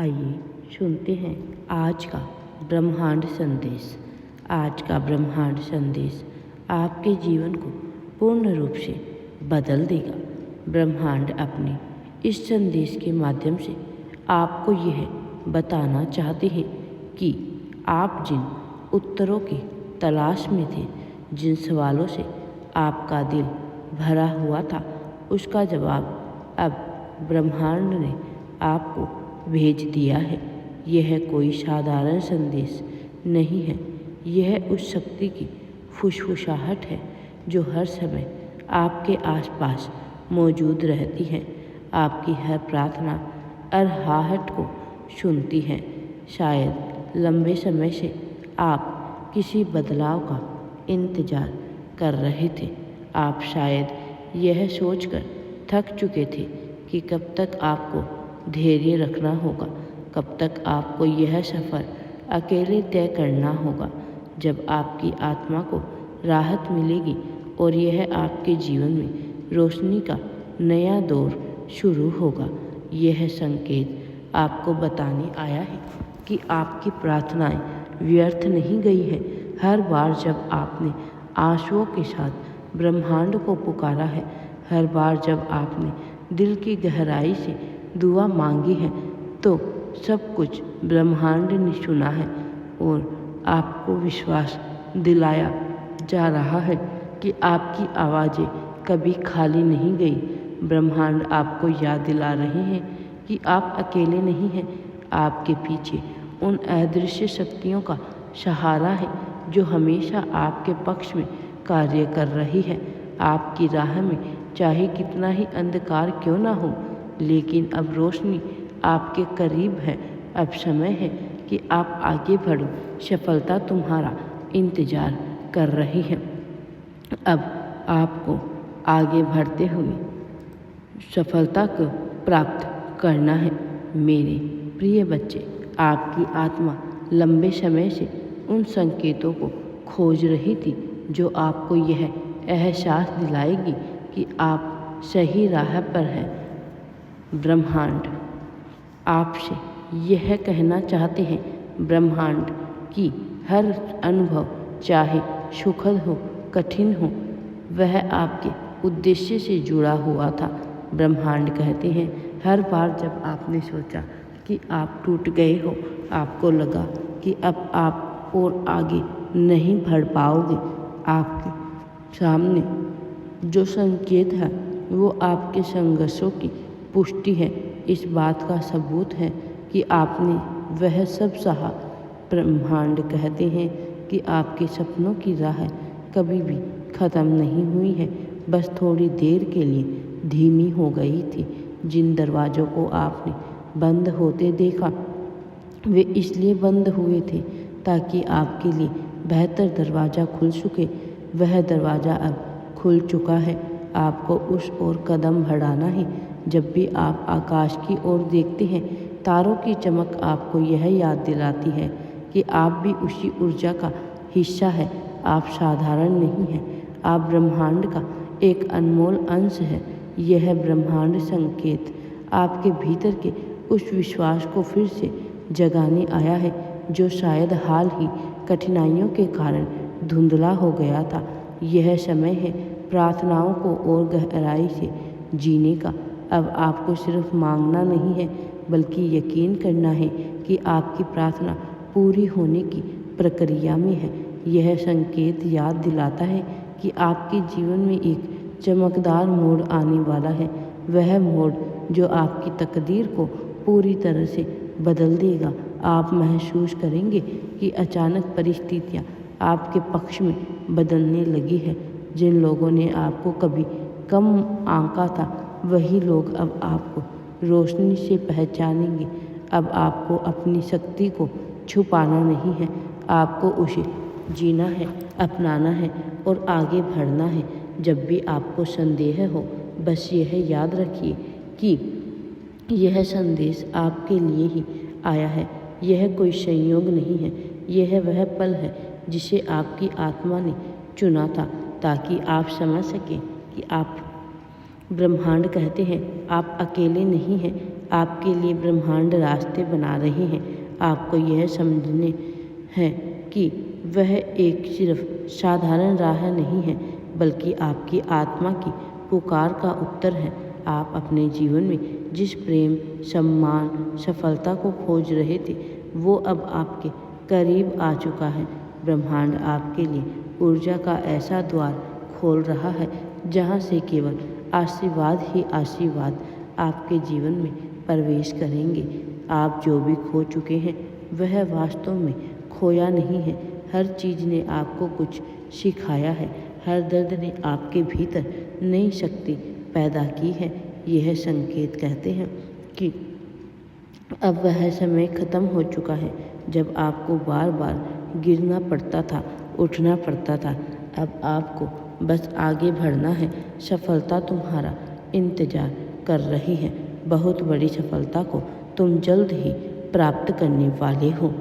आइए सुनते हैं आज का ब्रह्मांड संदेश। आज का ब्रह्मांड संदेश आपके जीवन को पूर्ण रूप से बदल देगा। ब्रह्मांड अपने इस संदेश के माध्यम से आपको यह बताना चाहते हैं कि आप जिन उत्तरों की तलाश में थे, जिन सवालों से आपका दिल भरा हुआ था, उसका जवाब अब ब्रह्मांड ने आपको भेज दिया है। यह कोई साधारण संदेश नहीं है, यह उस शक्ति की फुसफुसाहट है जो हर समय आपके आसपास मौजूद रहती है, आपकी हर प्रार्थना और आहट को सुनती है। शायद लंबे समय से आप किसी बदलाव का इंतज़ार कर रहे थे। आप शायद यह सोचकर थक चुके थे कि कब तक आपको धैर्य रखना होगा, कब तक आपको यह सफ़र अकेले तय करना होगा। जब आपकी आत्मा को राहत मिलेगी और यह आपके जीवन में रोशनी का नया दौर शुरू होगा। यह संकेत आपको बताने आया है कि आपकी प्रार्थनाएं व्यर्थ नहीं गई है। हर बार जब आपने आंसुओं के साथ ब्रह्मांड को पुकारा है, हर बार जब आपने दिल की गहराई से दुआ मांगी है, तो सब कुछ ब्रह्मांड ने सुना है और आपको विश्वास दिलाया जा रहा है कि आपकी आवाज़ें कभी खाली नहीं गई। ब्रह्मांड आपको याद दिला रहे हैं कि आप अकेले नहीं हैं। आपके पीछे उन अदृश्य शक्तियों का सहारा है जो हमेशा आपके पक्ष में कार्य कर रही है। आपकी राह में चाहे कितना ही अंधकार क्यों ना हो, लेकिन अब रोशनी आपके करीब है। अब समय है कि आप आगे बढ़ो। सफलता तुम्हारा इंतज़ार कर रही है। अब आपको आगे बढ़ते हुए सफलता को प्राप्त करना है। मेरे प्रिय बच्चे, आपकी आत्मा लंबे समय से उन संकेतों को खोज रही थी जो आपको यह एहसास दिलाएगी कि आप सही राह पर हैं। ब्रह्मांड आपसे यह कहना चाहते हैं, ब्रह्मांड की हर अनुभव, चाहे सुखद हो, कठिन हो, वह आपके उद्देश्य से जुड़ा हुआ था। ब्रह्मांड कहते हैं, हर बार जब आपने सोचा कि आप टूट गए हो, आपको लगा कि अब आप और आगे नहीं बढ़ पाओगे, आपके सामने जो संकेत है वो आपके संघर्षों की पुष्टि है, इस बात का सबूत है कि आपने वह सब सहा। ब्रह्मांड कहते हैं कि आपके सपनों की राह कभी भी ख़त्म नहीं हुई है, बस थोड़ी देर के लिए धीमी हो गई थी। जिन दरवाज़ों को आपने बंद होते देखा, वे इसलिए बंद हुए थे ताकि आपके लिए बेहतर दरवाज़ा खुल सके। वह दरवाज़ा अब खुल चुका है। आपको उस ओर कदम बढ़ाना है। जब भी आप आकाश की ओर देखते हैं, तारों की चमक आपको यह याद दिलाती है कि आप भी उसी ऊर्जा का हिस्सा है। आप साधारण नहीं हैं, आप ब्रह्मांड का एक अनमोल अंश है। यह ब्रह्मांड संकेत आपके भीतर के उस विश्वास को फिर से जगाने आया है जो शायद हाल ही कठिनाइयों के कारण धुंधला हो गया था। यह समय है प्रार्थनाओं को और गहराई से जीने का। अब आपको सिर्फ मांगना नहीं है, बल्कि यकीन करना है कि आपकी प्रार्थना पूरी होने की प्रक्रिया में है। यह संकेत याद दिलाता है कि आपके जीवन में एक चमकदार मोड़ आने वाला है, वह मोड़ जो आपकी तकदीर को पूरी तरह से बदल देगा। आप महसूस करेंगे कि अचानक परिस्थितियाँ आपके पक्ष में बदलने लगी है। जिन लोगों ने आपको कभी कम आंका था, वही लोग अब आपको रोशनी से पहचानेंगे। अब आपको अपनी शक्ति को छुपाना नहीं है, आपको उसे जीना है, अपनाना है और आगे बढ़ना है। जब भी आपको संदेह हो, बस यह याद रखिए कि यह संदेश आपके लिए ही आया है। यह कोई संयोग नहीं है, यह वह पल है जिसे आपकी आत्मा ने चुना था ताकि आप समझ सकें कि आप ब्रह्मांड कहते हैं, आप अकेले नहीं हैं, आपके लिए ब्रह्मांड रास्ते बना रहे हैं। आपको यह समझने है कि वह एक सिर्फ साधारण राह नहीं है, बल्कि आपकी आत्मा की पुकार का उत्तर है। आप अपने जीवन में जिस प्रेम, सम्मान, सफलता को खोज रहे थे, वो अब आपके करीब आ चुका है। ब्रह्मांड आपके लिए ऊर्जा का ऐसा द्वार खोल रहा है जहाँ से केवल आशीर्वाद ही आशीर्वाद आपके जीवन में प्रवेश करेंगे। आप जो भी खो चुके हैं वह वास्तव में खोया नहीं है। हर चीज़ ने आपको कुछ सिखाया है। हर दर्द ने आपके भीतर नई शक्ति पैदा की है। यह संकेत कहते हैं कि अब वह समय खत्म हो चुका है जब आपको बार बार गिरना पड़ता था, उठना पड़ता था। अब आपको बस आगे बढ़ना है। सफलता तुम्हारा इंतजार कर रही है। बहुत बड़ी सफलता को तुम जल्द ही प्राप्त करने वाले हो।